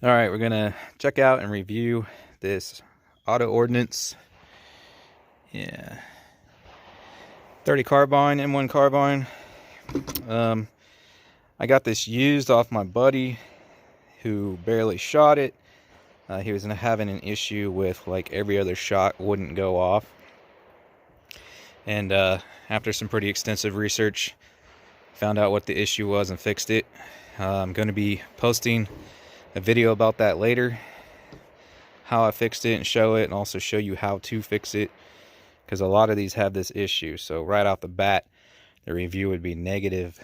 All right, we're gonna check out and review this auto-ordnance. Yeah, 30 carbine, M1 carbine. I got this used off my buddy who barely shot it. He was having an issue with like every other shot wouldn't go off. And after some pretty extensive research, found out what the issue was and fixed it. I'm going to be posting a video about that later, how I fixed it and show it, and also show you how to fix it, because a lot of these have this issue. So right off the bat, the review would be negative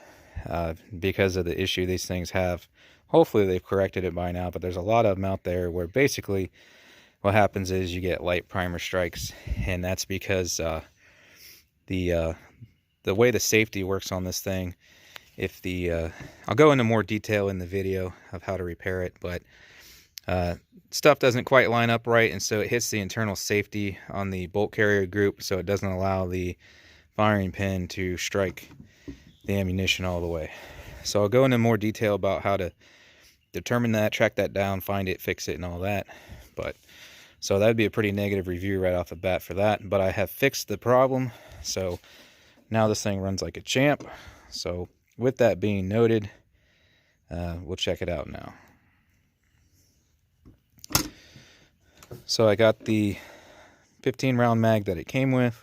because of the issue these things have. Hopefully they've corrected it by now, but there's a lot of them out there where basically what happens is you get light primer strikes, and that's because the way the safety works on this thing, if the I'll go into more detail in the video of how to repair it, but stuff doesn't quite line up right, and so it hits the internal safety on the bolt carrier group, so it doesn't allow the firing pin to strike the ammunition all the way. So I'll go into more detail about how to determine that, track that down, find it, fix it, and all that. But so that'd be a pretty negative review right off the bat for that, but I have fixed the problem, so now this thing runs like a champ. So with that being noted, we'll check it out now. So I got the 15 round mag that it came with.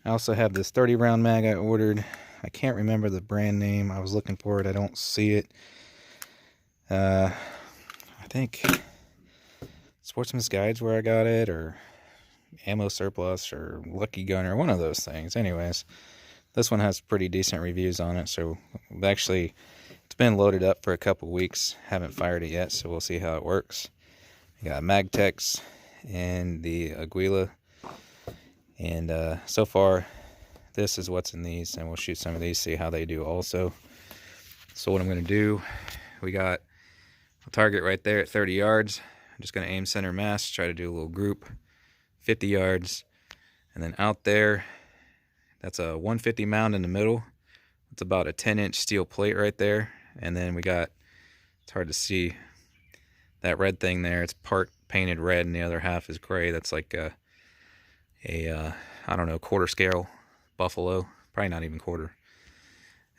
I also have this 30 round mag I ordered. I can't remember the brand name. I was looking for it. I don't see it. I think Sportsman's Guide's where I got it, or Ammo Surplus, or Lucky Gunner, one of those things. Anyways, this one has pretty decent reviews on it, so actually it's been loaded up for a couple weeks. Haven't fired it yet, so we'll see how it works. I got Magtechs and the Aguila, and so far this is what's in these, and we'll shoot some of these, see how they do also. So what I'm going to do, we got a target right there at 30 yards. I'm just going to aim center mass, try to do a little group, 50 yards, and then out there, that's a 150 mound in the middle. It's about a 10-inch steel plate right there, and then we got, it's hard to see, that red thing there. It's part painted red and the other half is gray. That's like a I don't know, quarter scale buffalo, probably not even quarter.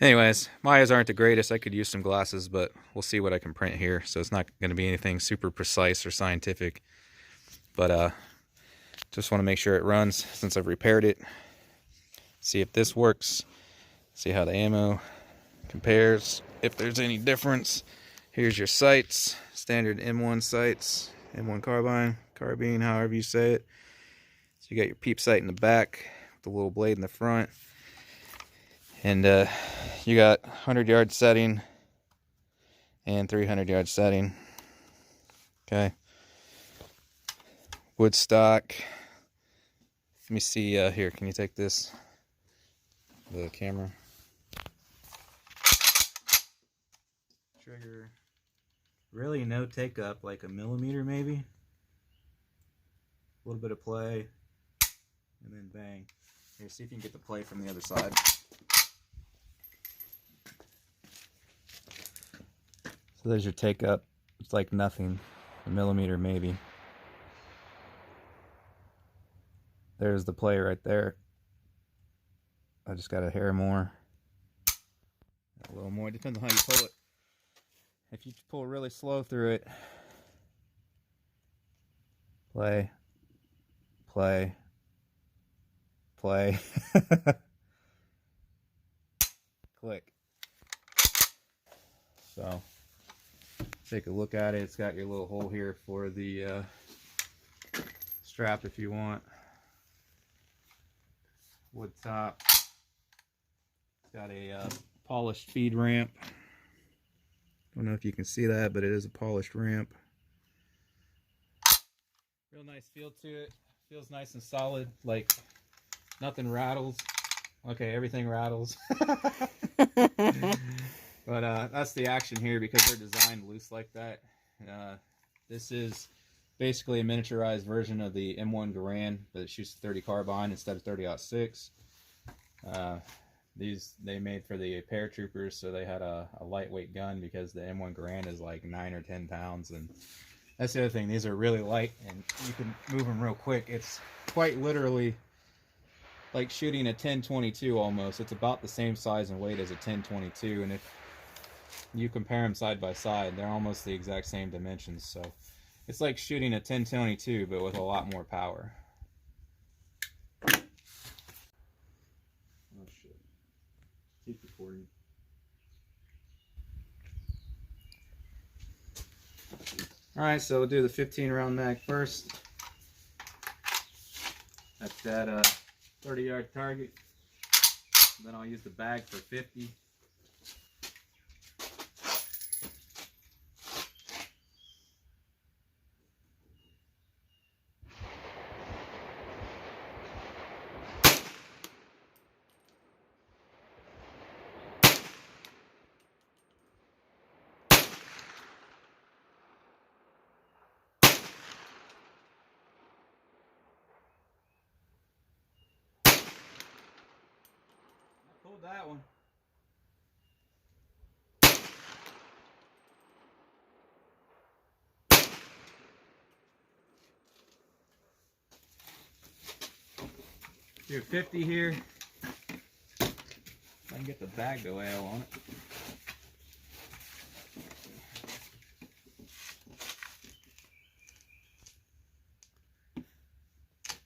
Anyways, my eyes aren't the greatest. I could use some glasses, but we'll see what I can print here. So it's not going to be anything super precise or scientific, but just want to make sure it runs since I've repaired it. See if this works, see how the ammo compares, if there's any difference. Here's your sights, standard M1 sights, M1 carbine, however you say it. So you got your peep sight in the back with the little blade in the front, and you got 100-yard setting and 300-yard setting. Okay. Wood stock. Let me see here. Can you take this? The camera. Trigger. Really no take up, like a millimeter maybe. A little bit of play, and then bang. Here, see if you can get the play from the other side. So there's your take up. It's like nothing, a millimeter maybe. There's the play right there. I just got a hair more. A little more, depends on how you pull it. If you pull really slow through it, play, play, play, click. So take a look at it. It's got your little hole here for the strap if you want. Wood top. It's got a polished feed ramp. Don't know if you can see that, but it is a polished ramp. Real nice feel to it. Feels nice and solid, like nothing rattles. Okay, everything rattles. But that's the action here because they're designed loose like that. This is basically a miniaturized version of the M1 Garand, but it shoots 30 carbine instead of 30-06. These they made for the paratroopers, so they had a lightweight gun because the M1 Garand is like 9 or 10 pounds, and that's the other thing. These are really light, and you can move them real quick. It's quite literally like shooting a 10-22 almost. It's about the same size and weight as a 10-22, and if you compare them side by side, they're almost the exact same dimensions. So it's like shooting a 10-22, but with a lot more power. Oh shit. Keep recording. Alright, so we'll do the 15 round mag first. At that 30-yard target. Then I'll use the bag for 50. Hold that one. Do 50 here. If I can get the bag the way I want it.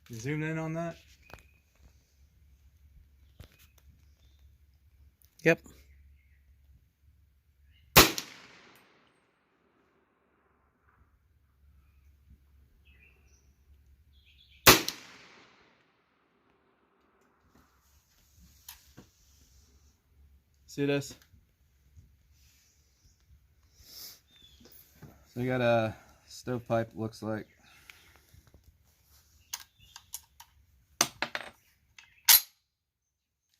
You zoom in on that? Yep. See this? So you got a stovepipe, looks like.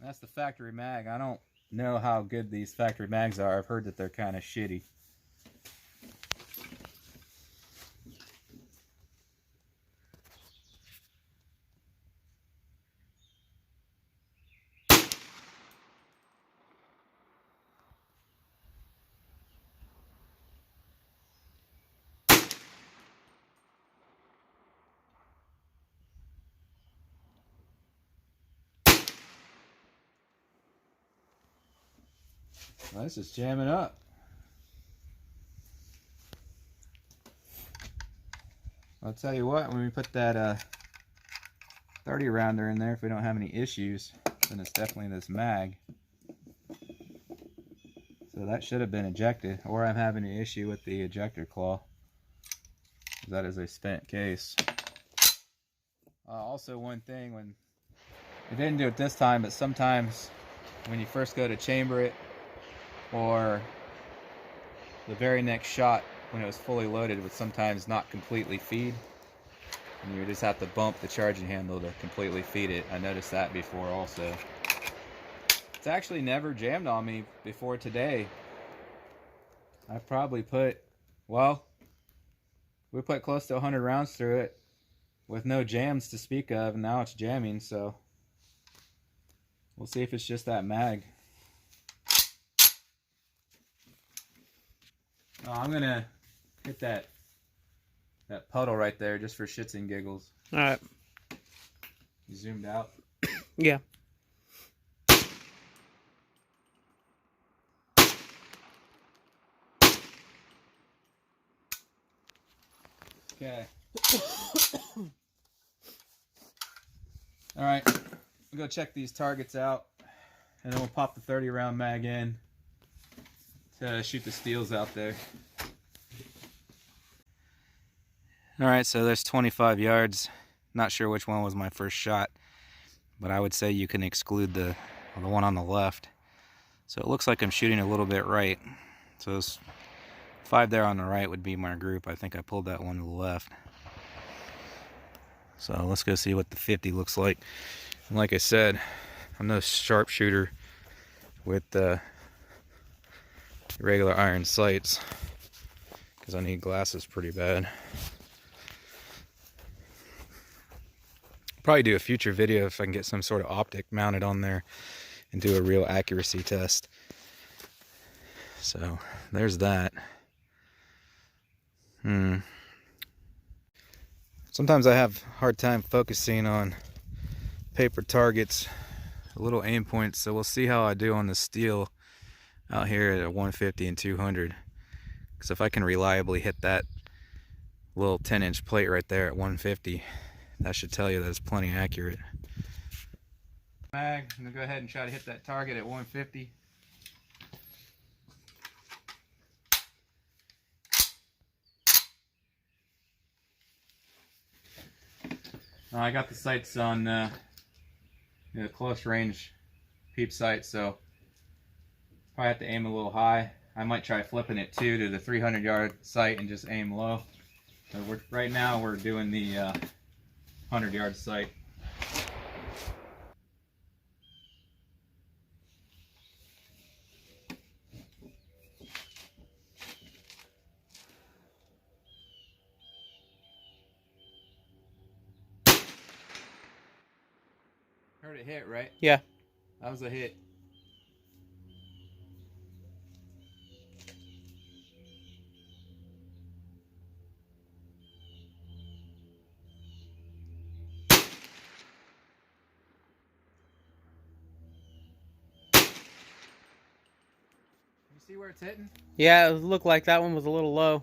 That's the factory mag. I don't know how good these factory mags are. I've heard that they're kind of shitty. Well, this is jamming up. I'll tell you what, when we put that 30 rounder in there, if we don't have any issues, then it's definitely this mag. So that should have been ejected, or I'm having an issue with the ejector claw. That is a spent case. Also, one thing, when I didn't do it this time, but sometimes when you first go to chamber it, or the very next shot when it was fully loaded would sometimes not completely feed, and you just have to bump the charging handle to completely feed it. I noticed that before also. It's actually never jammed on me before today. I've probably put, well, we put close to 100 rounds through it with no jams to speak of, and now it's jamming, so we'll see if it's just that mag. Oh, I'm gonna hit that puddle right there just for shits and giggles. All right. You zoomed out? Yeah. Okay. All right. We'll go check these targets out, and then we'll pop the 30 round mag in to shoot the steels out there. All right, so there's 25 yards. Not sure which one was my first shot, but I would say you can exclude the one on the left. So it looks like I'm shooting a little bit right. So those 5 there on the right would be my group. I think I pulled that one to the left. So let's go see what the 50 looks like. And like I said, I'm no sharpshooter with regular iron sights because I need glasses pretty bad. Probably do a future video if I can get some sort of optic mounted on there and do a real accuracy test. So there's that. Sometimes I have a hard time focusing on paper targets, little aim points, so we'll see how I do on the steel out here at 150 and 200. Because if I can reliably hit that little 10-inch plate right there at 150, that should tell you that it's plenty accurate. Mag, I'm gonna go ahead and try to hit that target at 150. I got the sights on close range peep sight, so probably have to aim a little high. I might try flipping it too to the 300-yard sight and just aim low. So right now we're doing the 100-yard sight. Heard it hit, right? Yeah. That was a hit. You see where it's hitting? Yeah, it looked like that one was a little low.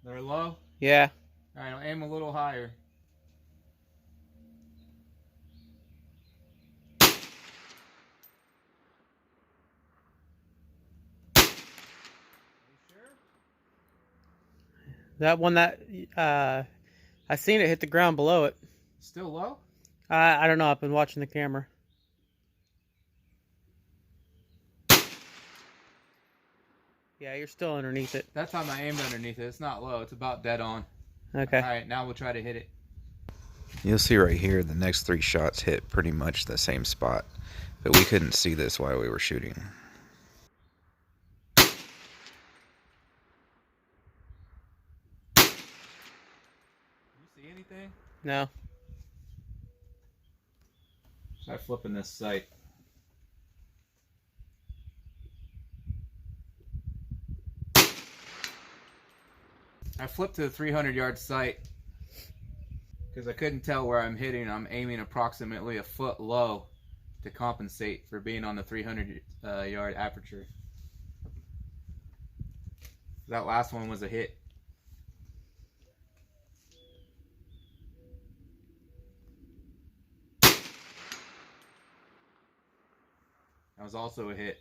They're low? Yeah. Alright, I'll aim a little higher. That one that I seen it hit the ground below it. Still low? I don't know. I've been watching the camera. Yeah, you're still underneath it. That time I aimed underneath it. It's not low. It's about dead on. Okay. Alright, now we'll try to hit it. You'll see right here the next 3 shots hit pretty much the same spot. But we couldn't see this while we were shooting. Anything? No. Try flipping this sight. I flipped to the 300-yard sight because I couldn't tell where I'm hitting. I'm aiming approximately a foot low to compensate for being on the 300-yard aperture. That last one was a hit. That was also a hit.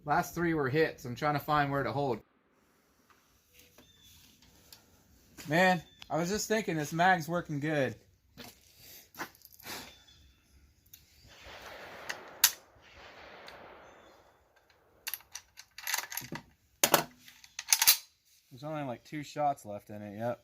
Last 3 were hits. I'm trying to find where to hold. Man, I was just thinking this mag's working good. There's only like 2 shots left in it, yep.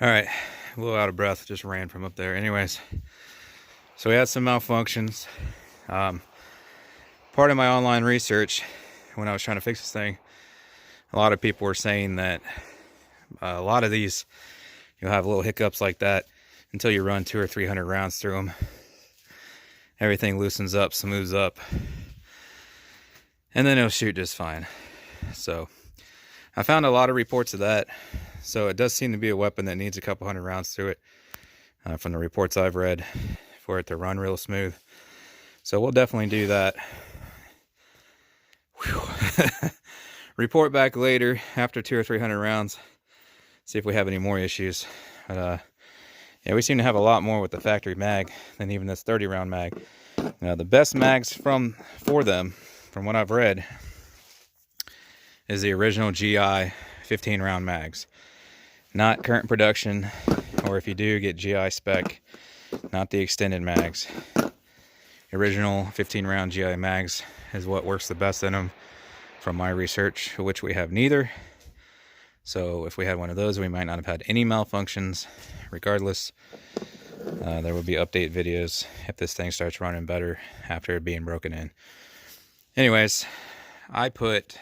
All right, a little out of breath, just ran from up there. Anyways, so we had some malfunctions. part of my online research when I was trying to fix this thing, a lot of people were saying that a lot of these, you'll have little hiccups like that until you run 200 or 300 rounds through them. Everything loosens up, smooths up, and then it'll shoot just fine. So I found a lot of reports of that. So it does seem to be a weapon that needs a couple hundred rounds through it, from the reports I've read, for it to run real smooth. So we'll definitely do that. Report back later after 200 or 300 rounds, see if we have any more issues. But yeah, we seem to have a lot more with the factory mag than even this 30 round mag. The best mags for them, from what I've read, is the original GI 15 round mags. Not current production, or if you do, get GI spec, not the extended mags. The original 15 round GI mags is what works the best in them from my research, which we have neither. So if we had one of those, we might not have had any malfunctions. Regardless, there will be update videos if this thing starts running better after being broken in. Anyways, I put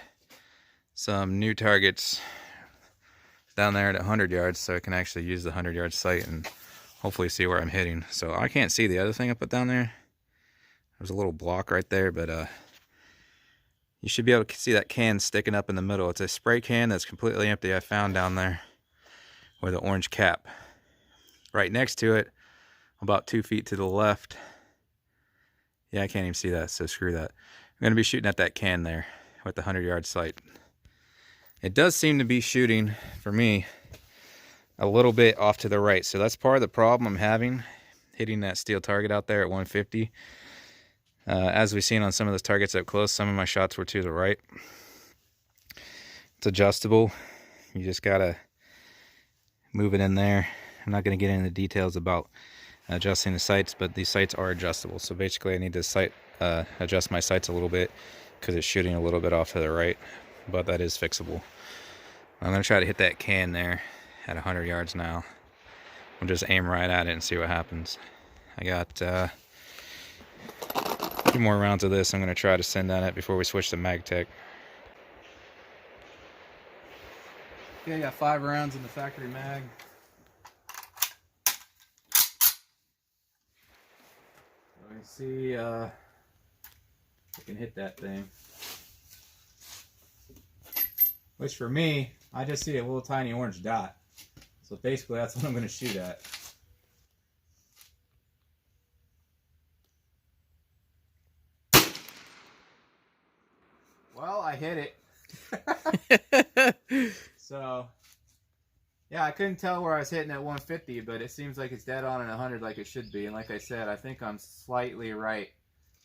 some new targets down there at 100 yards so I can actually use the 100-yard sight and hopefully see where I'm hitting. So I can't see the other thing I put down there. There's a little block right there, but you should be able to see that can sticking up in the middle. It's a spray can that's completely empty I found down there with an orange cap. Right next to it, about 2 feet to the left. Yeah, I can't even see that, so screw that. I'm going to be shooting at that can there with the 100-yard sight. It does seem to be shooting, for me, a little bit off to the right. So that's part of the problem I'm having, hitting that steel target out there at 150. As we've seen on some of those targets up close, some of my shots were to the right. It's adjustable. You just got to move it in there. I'm not going to get into the details about adjusting the sights, but these sights are adjustable. So basically I need to adjust my sights a little bit because it's shooting a little bit off to the right, but that is fixable. I'm going to try to hit that can there at 100 yards now. We'll just aim right at it and see what happens. I got a few more rounds of this I'm going to try to send on it before we switch to Magtech. Okay, I got 5 rounds in the factory mag. Let me see if I can hit that thing. Which for me, I just see a little tiny orange dot. So basically that's what I'm going to shoot at. Well, I hit it. So, yeah, I couldn't tell where I was hitting at 150, but it seems like it's dead on at 100 like it should be. And like I said, I think I'm slightly right.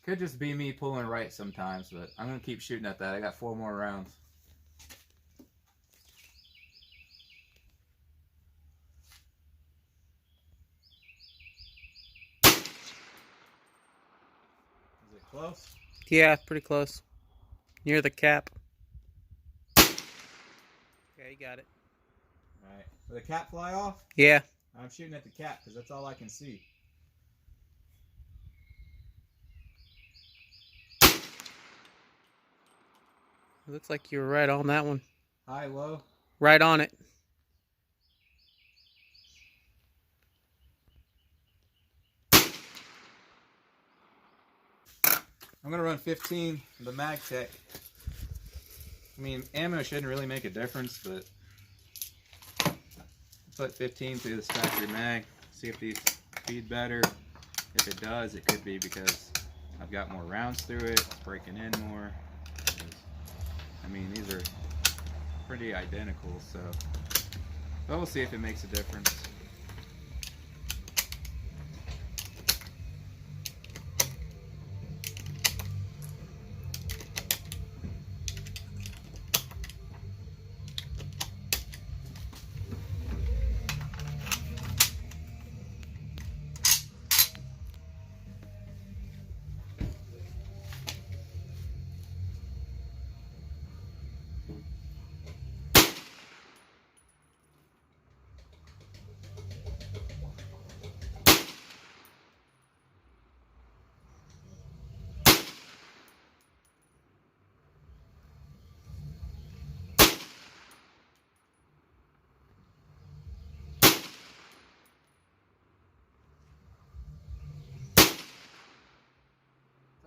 Could just be me pulling right sometimes, but I'm going to keep shooting at that. I got 4 more rounds. Is it close? Yeah, pretty close. Near the cap. Yeah, you got it. Alright. Will the cap fly off? Yeah. I'm shooting at the cap because that's all I can see. It looks like you were right on that one. High, low? Right on it. I'm going to run 15 the Magtech. I mean, ammo shouldn't really make a difference, but put 15 through this factory mag, see if these feed better. If it does, it could be because I've got more rounds through it, it's breaking in more. I mean, these are pretty identical, so but we'll see if it makes a difference.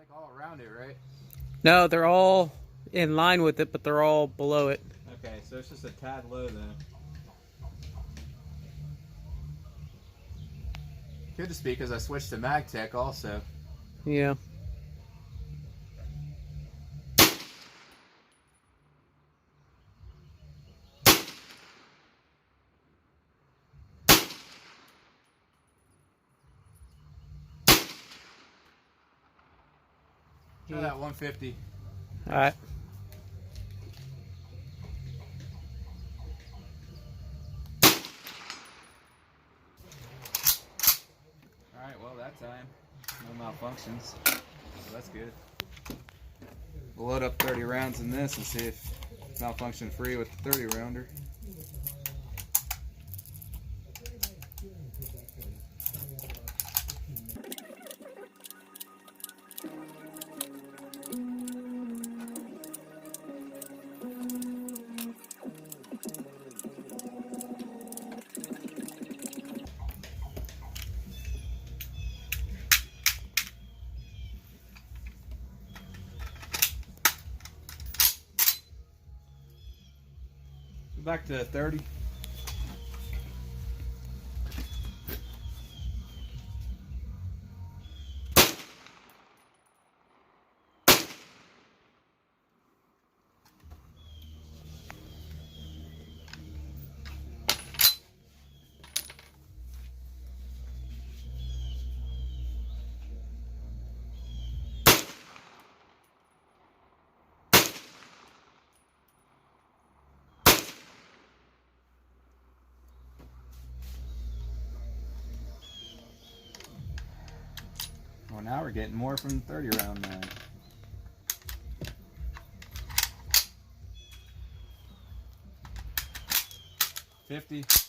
like all around it, right? No, they're all in line with it, but they're all below it. Okay, so it's just a tad low then. Could just be because I switched to Magtech also. Yeah. Try that 150. All right. Alright, well that time, no malfunctions, so that's good. We'll load up 30 rounds in this and see if it's malfunction free with the 30 rounder. Back to 30. Well, now we're getting more from the 30 round mag. $50.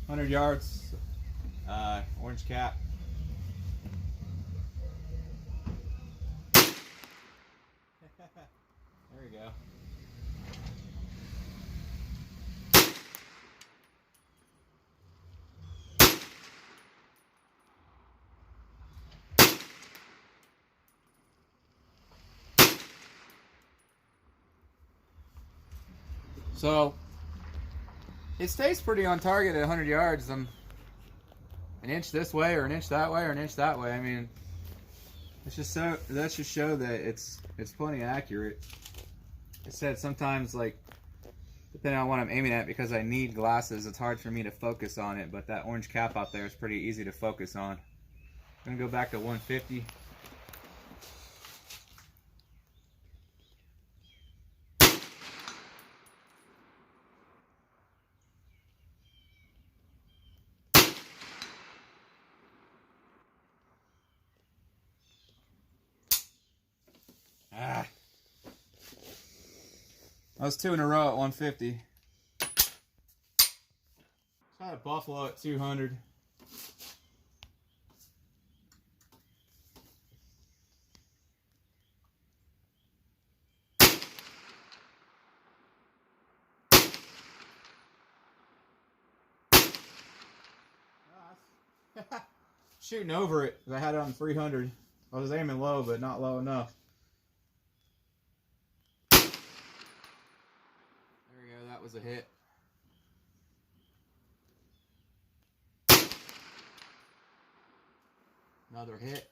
$100 yards, orange cap. There we go. So it stays pretty on target at 100 yards. I'm an inch this way, or an inch that way, or an inch that way. I mean, it's just so that should show that it's plenty accurate. I said sometimes, like, depending on what I'm aiming at, because I need glasses, it's hard for me to focus on it. But that orange cap out there is pretty easy to focus on. I'm gonna go back to 150. Ah. That was 2 in a row at 150. Try a buffalo at 200. Shooting over it, because I had it on 300. I was aiming low, but not low enough. There we go, that was a hit. Another hit.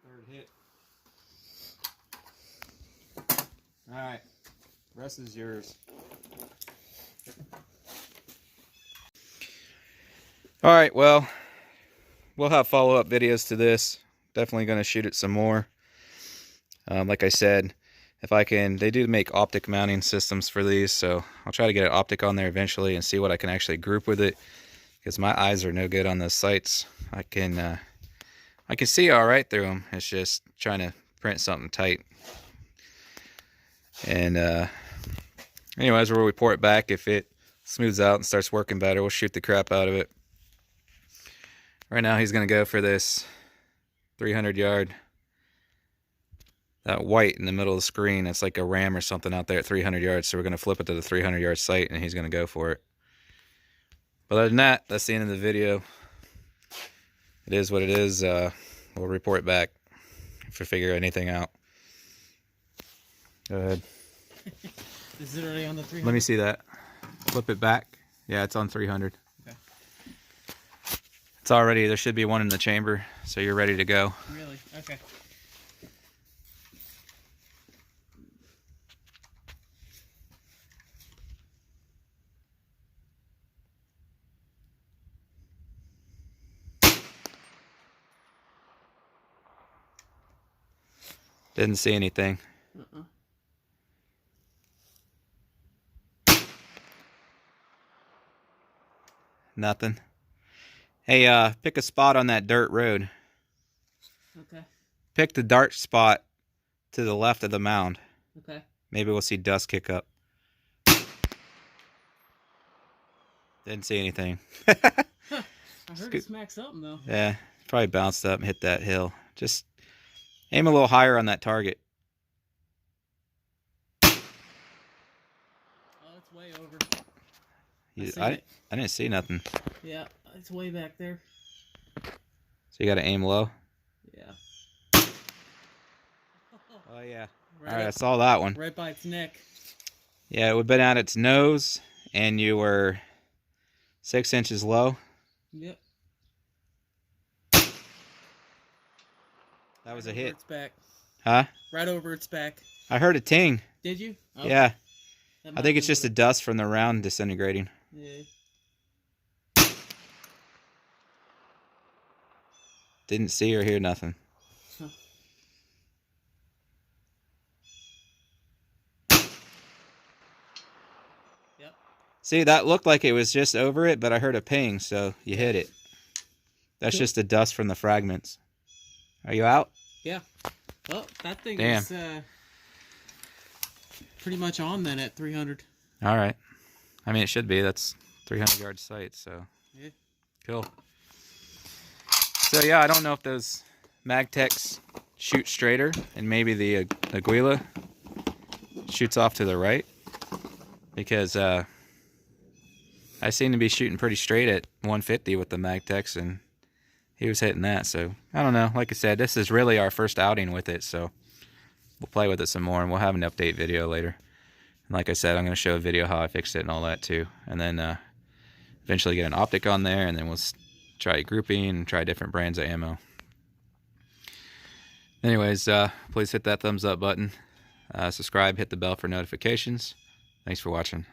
Third hit. Alright, rest is yours. Alright, well, we'll have follow-up videos to this. Definitely going to shoot it some more. Like I said, if I can, they do make optic mounting systems for these, so I'll try to get an optic on there eventually and see what I can actually group with it, because my eyes are no good on those sights. I can see all right through them. It's just trying to print something tight. And anyways, we'll report it back. If it smooths out and starts working better, we'll shoot the crap out of it. Right now he's going to go for this 300 yard. That white in the middle of the screen, it's like a ram or something out there at 300 yards. So we're going to flip it to the 300 yard sight and he's going to go for it. But other than that, that's the end of the video. It is what it is. We'll report back if we figure anything out. Go ahead. Is it already on the 300? Let me see that. Flip it back. Yeah, it's on 300. Okay. It's already, there should be one in the chamber, so you're ready to go. Really? Okay. Didn't see anything. Nothing. Hey, pick a spot on that dirt road. Okay. Pick the dark spot to the left of the mound. Okay. Maybe we'll see dust kick up. Didn't see anything. Huh. I heard it smack something though. Yeah, probably bounced up and hit that hill. Just aim a little higher on that target. Oh, it's way over. I didn't see nothing. Yeah, it's way back there. So you got to aim low. Yeah. Oh yeah. Right All right, I saw that one. Right by its neck. Yeah, it would have been at its nose, and you were 6 inches low. Yep. That was Right a hit. Its back. Huh? Right over its back. I heard a ting. Did you? Okay. Yeah. That I might think be it's just the what dust from the round disintegrating. Yeah. Didn't see or hear nothing. Huh. Yep. See, that looked like it was just over it, but I heard a ping, so you hit it. That's Cool. just the dust from the fragments. Are you out? Yeah. Well, that thing Damn. is pretty much on then at 300. All right. I mean, it should be. That's 300 yard sight, so. Yeah. Cool. So, yeah, I don't know if those Magtechs shoot straighter, and maybe the Aguila shoots off to the right, because I seem to be shooting pretty straight at 150 with the Magtechs, and he was hitting that. So I don't know. Like I said, this is really our first outing with it, so we'll play with it some more, and we'll have an update video later. And like I said, I'm going to show a video how I fixed it and all that too, and then eventually get an optic on there, and then we'll try grouping and try different brands of ammo. Anyways, please hit that thumbs up button, subscribe, hit the bell for notifications. Thanks for watching.